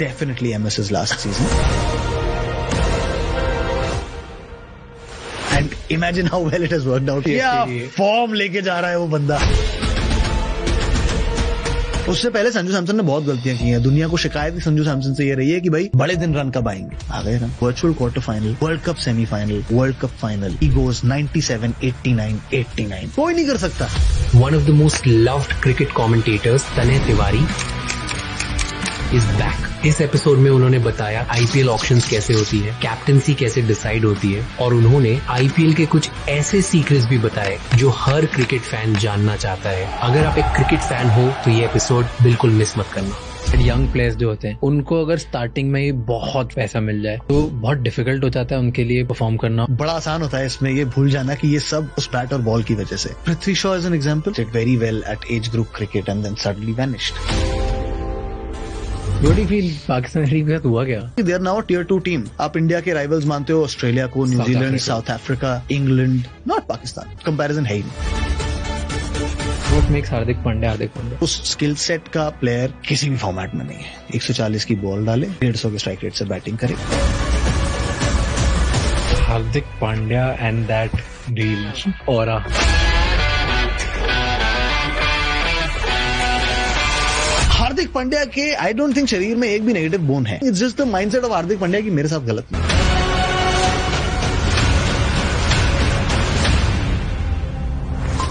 definitely MS's last season. And imagine how well it has worked out. क्या form लेके जा रहा है वो बंदा. उससे पहले संजू सैमसन ने बहुत गलतियां की हैं. दुनिया को शिकायत ही संजू सैमसन से ये रही है कि भाई बड़े दिन रन कब आएंगे. आ गए run. Virtual quarter final, world cup semifinal, world cup final. He goes 97, 89, 89. कोई नहीं कर सकता. One of the most loved cricket commentators, Tanay Tiwari, is back. इस एपिसोड में उन्होंने बताया आईपीएल ऑक्शंस कैसे होती है, कैप्टनसी कैसे डिसाइड होती है, और उन्होंने आईपीएल के कुछ ऐसे सीक्रेट्स भी बताए जो हर क्रिकेट फैन जानना चाहता है. अगर आप एक क्रिकेट फैन हो तो ये एपिसोड बिल्कुल मिस मत करना. यंग प्लेयर्स जो होते हैं उनको अगर स्टार्टिंग में ही बहुत पैसा मिल जाए तो बहुत डिफिकल्ट हो जाता है उनके लिए परफॉर्म करना. बड़ा आसान होता है इसमें ये भूल जाना कि ये सब उस बैट और बॉल की वजह से. Prithvi Shaw is an example. Did very well at age group cricket and then suddenly vanished. What do you feel Pakistan cricket के साथ हुआ क्या? They are now a tier 2 team. आप इंडिया के राइवल्स मानते हो ऑस्ट्रेलिया को, New Zealand, south Africa, England, not Pakistan. Comparison है ही नहीं. What makes Hardik Pandya Hardik Pandya? उस स्किल सेट का प्लेयर किसी भी फॉर्मेट में नहीं है. 140 की बॉल डाले, 150 के स्ट्राइक रेट से बैटिंग करे. Hardik Pandya and that deal aura. Hardik Pandya के आई डोंट थिंक शरीर में एक भी नेगेटिव बोन है. It's just the mindset of Hardik Pandya कि मेरे साथ गलत नहीं.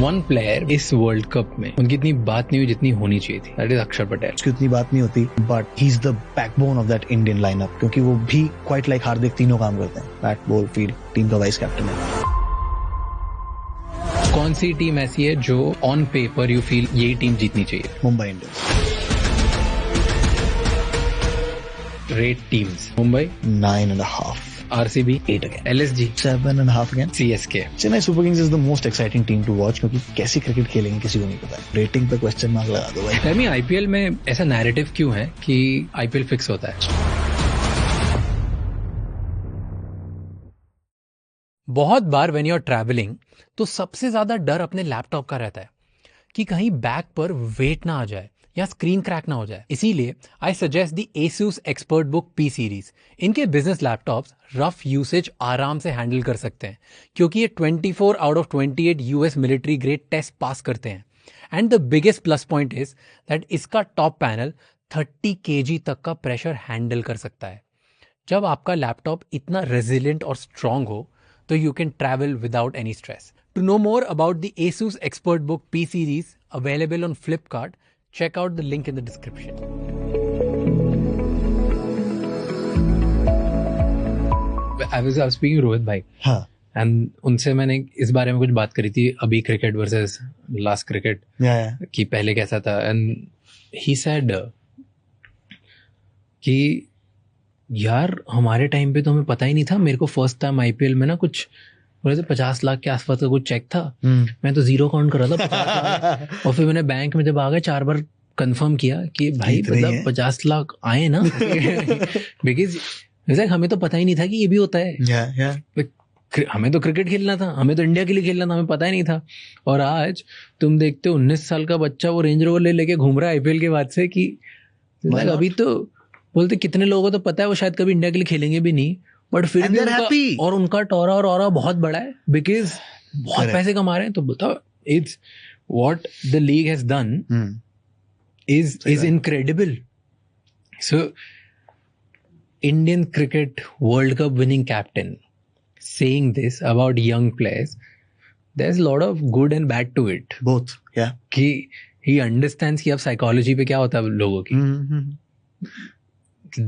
वन प्लेयर इस वर्ल्ड कप में उनकी इतनी बात नहीं हुई जितनी होनी चाहिए थी. दैट इज अक्षर पटेल. उसकी उतनी बात नहीं होती but he is the backbone of that Indian lineup, क्योंकि वो भी क्वाइट लाइक हार्दिक तीनों काम करते हैं. Bat, ball, field. टीम का वाइस कैप्टन है. कौन सी टीम ऐसी है जो ऑन पेपर यू फील यही टीम जीतनी चाहिए? Mumbai Indians. Rate teams. Mumbai 9.5. RCB 8 again. LSG 7.5 again. CSK. Chennai super kings is the most exciting team to watch, क्योंकि कैसी क्रिकेट खेलेंगे किसी को नहीं पता. रेटिंग पे क्वेश्चन मार्क लगा दो भाई. तभी आईपीएल में ऐसा नैरेटिव क्यों है कि आईपीएल फिक्स होता है? बहुत बार व्हेन यू आर ट्रैवलिंग तो सबसे ज्यादा डर अपने लैपटॉप का रहता है कि कहीं बैक पर वेट ना आ जाए या स्क्रीन क्रैक ना हो जाए. इसीलिए I suggest the Asus expert book P series. इनके बिजनेस लैपटॉप्स रफ यूसेज आराम से हैंडल कर सकते हैं क्योंकि ये 24 out of 28 US military grade test pass करते हैं. And the biggest plus point is that इसका टॉप पैनल 30 kg तक का प्रेशर हैंडल कर सकता है. जब आपका लैपटॉप इतना रेजिलिएंट और स्ट्रांग हो तो you can travel without any stress. To know more about the Asus Expert Book P Series available on Flipkart, check out the link in the description. I was speaking to Rohit भाई. हाँ. And उनसे मैंने इस बारे में कुछ बात करी थी अभी क्रिकेट वर्सेस लास्ट क्रिकेट कि पहले कैसा था. And he said कि यार हमारे टाइम पे तो हमें पता ही नहीं था. मेरे को फर्स्ट टाइम आईपीएल में ना कुछ बोले थे 50 लाख के आसपास का कुछ चेक था. मैं तो 0 काउंट कर रहा था 50 लाख. और फिर मैंने बैंक में जब आ गए 4 बार कंफर्म किया कि भाई मतलब 50 लाख आए ना. बिकॉज हमें तो पता ही नहीं था कि ये भी होता है. हमें तो क्रिकेट खेलना था, हमें तो इंडिया के लिए खेलना था, हमें पता ही नहीं था. और आज तुम देखते हो 19 साल का बच्चा वो रेंज रोवर लेके घूम रहा है आईपीएल के बाद से कि अभी तो बोलते कितने लोगों को तो पता है वो शायद कभी इंडिया के लिए खेलेंगे भी नहीं, बट फिर भी उनका टोरा और ऑरा बहुत बड़ा है बिकॉज बहुत पैसे कमा रहे हैं. तो बताओ it's what the league has done is incredible. So Indian cricket World Cup winning captain saying this about young players, there's a lot of good and bad to it. Both, yeah. कि he understands कि अब psychology पे क्या होता है लोगों की.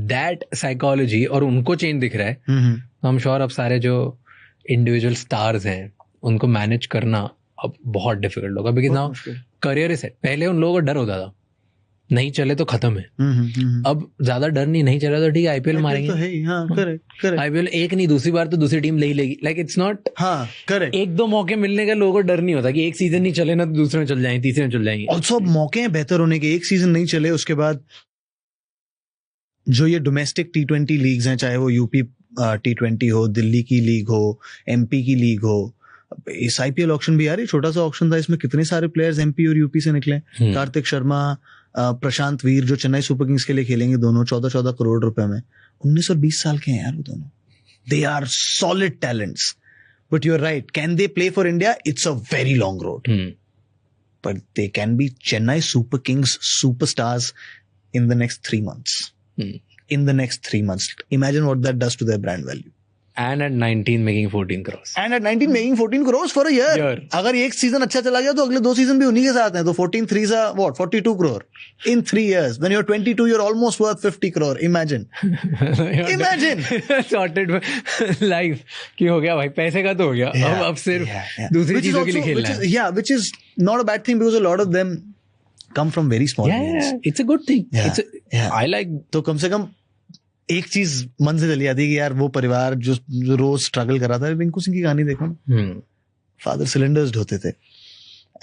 That psychology और उनको चेंज दिख रहा है. तो I'm sure अब सारे जो individual stars हैं उनको मैनेज करना अब बहुत डिफिकल्ट होगा because now career is set. पहले उन लोगों को डर होता था नहीं चले तो खत्म है. अब ज्यादा डर नहीं चला तो ठीक है आईपीएल मारेंगे. आईपीएल एक नहीं दूसरी बार तो दूसरी टीम ले ही लेगी. लाइक इट्स नॉट एक दो मौके मिलने का लोगों को डर नहीं होता कि एक सीजन नहीं चले ना तो दूसरे में चल जाएंगे तीसरे में चल जाएंगे. ऑल्सो मौके हैं बेहतर होने के. एक सीजन नहीं चले उसके बाद जो ये डोमेस्टिक T20 लीग्स हैं चाहे वो यूपी T20 हो, दिल्ली की लीग हो, एमपी की लीग हो. इस आईपीएल ऑक्शन भी यार छोटा सा ऑक्शन था, इसमें कितने सारे प्लेयर्स एमपी और यूपी से निकले. कार्तिक शर्मा, प्रशांत वीर जो चेन्नई सुपर किंग्स के लिए खेलेंगे, दोनों 14 करोड़ रुपए में, 19 और 20 साल के हैं यार वो दोनों. They are solid talents. But you're right. Can they play for India? It's a very long road. But they can be Chennai Super Kings superstars in the next 3 months. In the next 3 months. Imagine what that does to their brand value. And at 19 making 14 crores. And at 19 making 14 crores for a year. अगर एक season अच्छा चला गया तो अगले 2 season भी उन्हीं के साथ हैं. तो 14 3s are what? 42 crore. In 3 years. When you're 22, you're almost worth 50 crore. Imagine. Imagine. Sorted life. कि हो गया भाई, पैसे का तो हो गया. अब सिर्फ दूसरी चीजों के लिए खेलना है. Yeah, which is not a bad thing because a lot of them come from very small means. Yeah, it's a good thing. I like. तो कम से कम एक चीज मन से चली आती है कि यार वो परिवार जो रोज स्ट्रगल कर रहा था, रिंकू सिंह की कहानी देखो ना. फादर सिलेंडर्स ढोते थे,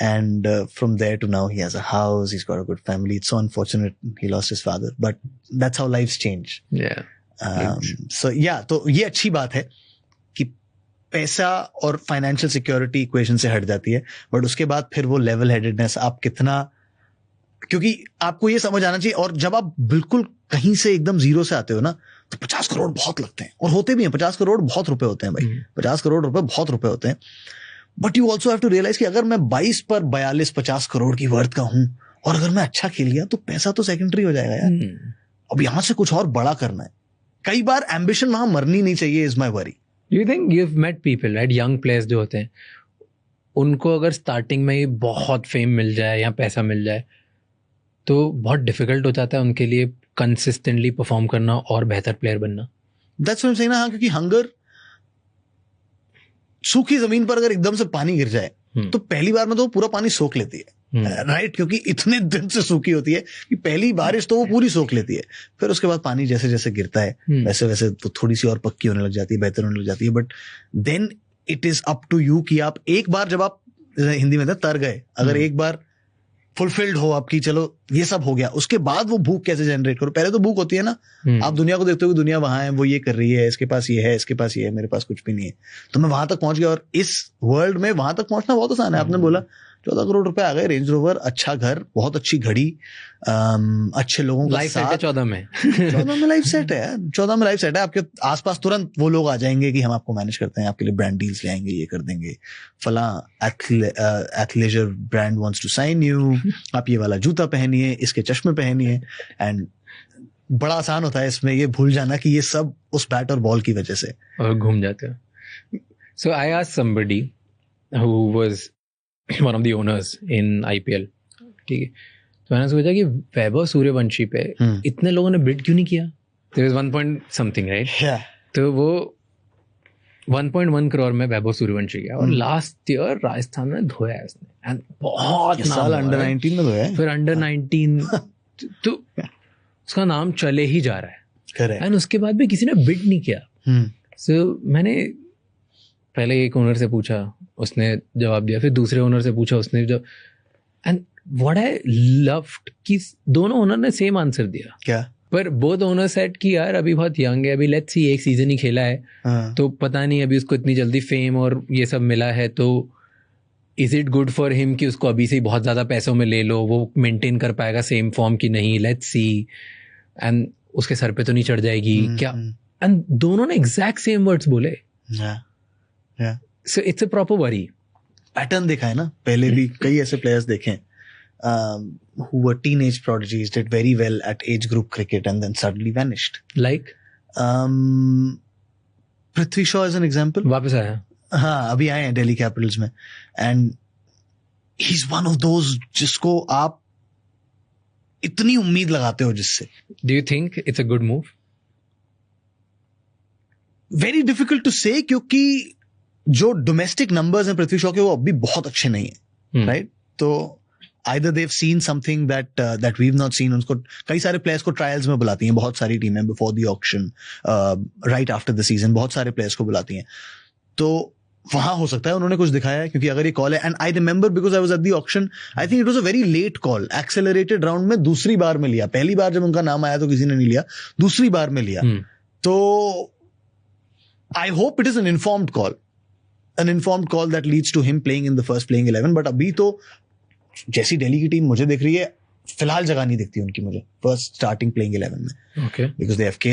and from there to now he has a house, he has got a good family. It's so unfortunate he lost his father, but that's how life's change. So या तो ये अच्छी बात है कि पैसा और फाइनेंशियल सिक्योरिटी इक्वेशन से हट जाती है, बट उसके बाद फिर वो लेवल हेडेडनेस आप कितना, क्योंकि आपको ये समझ आना चाहिए. और जब आप बिल्कुल कहीं से एकदम जीरो से आते हो ना, तो 50 करोड़ बहुत लगते हैं, और होते भी हैं. 50 करोड़ बहुत रुपए होते हैं भाई. 50 करोड़ रुपए बहुत रुपए होते हैं. But you also have to realise कि अगर मैं 22 पर 42-50 करोड़ की वर्थ का हूं, और अगर मैं अच्छा खेल गया, तो पैसा तो सेकेंडरी हो जाएगा यार. अब यहां से कुछ और बड़ा करना है. कई बार एम्बिशन वहां मरनी नहीं चाहिए, is my worry. You think you've met people, right? Young players जो होते हैं, उनको अगर स्टार्टिंग में ही बहुत फेम मिल जाए या पैसा मिल जाए, तो बहुत डिफिकल्ट हो जाता है उनके लिए कंसिस्टेंटली परफॉर्म करना और बेहतर प्लेयर बनना. That's what I'm saying ना. हाँ, क्योंकि हंगर, सूखी जमीन पर अगर एकदम से पानी गिर जाए, तो पहली बार में तो वो पूरा पानी सोख लेती है, राइट? क्योंकि इतने दिन से सूखी होती है कि पहली बारिश तो वो पूरी सोख लेती है. फिर उसके बाद पानी जैसे जैसे गिरता है, वैसे वैसे वो थोड़ी सी और पक्की होने लग जाती है, बेहतर होने लग जाती है. But then it is up to you कि आप एक बार, जब आप हिंदी में तर गए, अगर एक बार फुलफिल्ड हो आपकी, चलो ये सब हो गया, उसके बाद वो भूख कैसे जनरेट करो. पहले तो भूख होती है ना, आप दुनिया को देखते हो कि दुनिया वहां है, वो ये कर रही है, इसके पास ये है, इसके पास ये है, मेरे पास कुछ भी नहीं है, तो मैं वहां तक पहुंच गया. और इस वर्ल्ड में वहां तक पहुंचना बहुत आसान है. आपने बोला 14 करोड़ रुपए आ गए, रेंज रोवर, अच्छा घर, बहुत अच्छी घड़ी, अच्छे लोगों का लाइफ सेट है. 14 में 14 में लाइफ सेट है. 14 में लाइफ सेट है. आपके आसपास तुरंत वो लोग आ जाएंगे कि हम आपको मैनेज करते हैं, आपके लिए ब्रांड डील्स ले आएंगे, ये कर देंगे, फला athleisure brand wants to sign you, आप ये वाला जूता पहनिए, इसके चश्मे पहनिए. एंड बड़ा आसान होता है इसमें ये भूल जाना कि ये सब उस बैट और बॉल की वजह से और घूम जाते हैं. So I asked somebody who was one of the owners in IPL, ठीक है, तो मैंने सोचा कि वैभव सूर्यवंशी पे इतने लोगों ने बिड क्यों नहीं किया. There was 1 point something, right? Yeah. तो वो 1.1 करोड़ में वैभव सूर्यवंशी गया, और लास्ट ईयर राजस्थान में धोया है उसने, एंड बहुत साल अंडर 19 में धोया है, फिर अंडर 19 तो उसका नाम चले ही जा रहा है. Correct. एंड उसके बाद भी किसी ने बिड नहीं किया. सो मैंने पहले एक ओनर से पूछा, उसने जवाब दिया, फिर दूसरे ओनर से पूछा, उसने जो, एंड व्हाट आई लव्ड कि दोनों ओनर ने सेम आंसर दिया. क्या? पर बोथ ओनर सेड कि यार अभी बहुत यंग है, अभी लेट्स सी, एक सीजन ही खेला है, तो पता नहीं अभी उसको इतनी जल्दी फेम और ये सब मिला है, तो is it good for him कि उसको अभी से ही बहुत ज्यादा पैसों में ले लो, वो मेंटेन कर पाएगा सेम फॉर्म की नहीं, लेट्स सी, एंड उसके सर पे तो नहीं चढ़ जाएगी क्या. एंड दोनों ने एग्जैक्ट सेम वर्ड्स बोले. So it's a proper worry. Pattern देखा है ना, पहले भी कई ऐसे प्लेयर्स देखे who were teenage prodigies, did very well at age group cricket and then suddenly vanished. Like Prithvi Shaw is an example. वापस आया. हाँ, अभी आए हैं दिल्ली कैपिटल्स में, and he's one of those जिसको आप इतनी उम्मीद लगाते हो जिससे. Do you think it's a good move? Very difficult to say, क्योंकि जो डोमेस्टिक नंबर्स हैं पृथ्वी शॉ के, वो अब भी बहुत अच्छे नहीं है, राइट? तो either they've seen something that we've not seen. उनको कई सारे प्लेयर्स को ट्रायल्स में बुलाती हैं, बहुत सारी टीमें, before the auction, right after the season, बहुत सारे प्लेयर्स को बुलाती हैं. तो वहां हो सकता है उन्होंने कुछ दिखाया है, क्योंकि अगर ये कॉल है, and I remember because I was at the auction, I think it was a very late call, accelerated round में दूसरी बार में लिया. पहली बार जब उनका नाम आया तो किसी ने नहीं लिया, दूसरी बार में लिया. तो I hope it is an informed call that leads to him playing in the first playing 11. But अभी तो जैसी दिल्ली की टीम मुझे दिख रही है, फिलहाल जगह नहीं दिखती उनकी मुझे फर्स्ट स्टार्टिंग प्लेइंग 11 में ओके बिकॉज दे हैव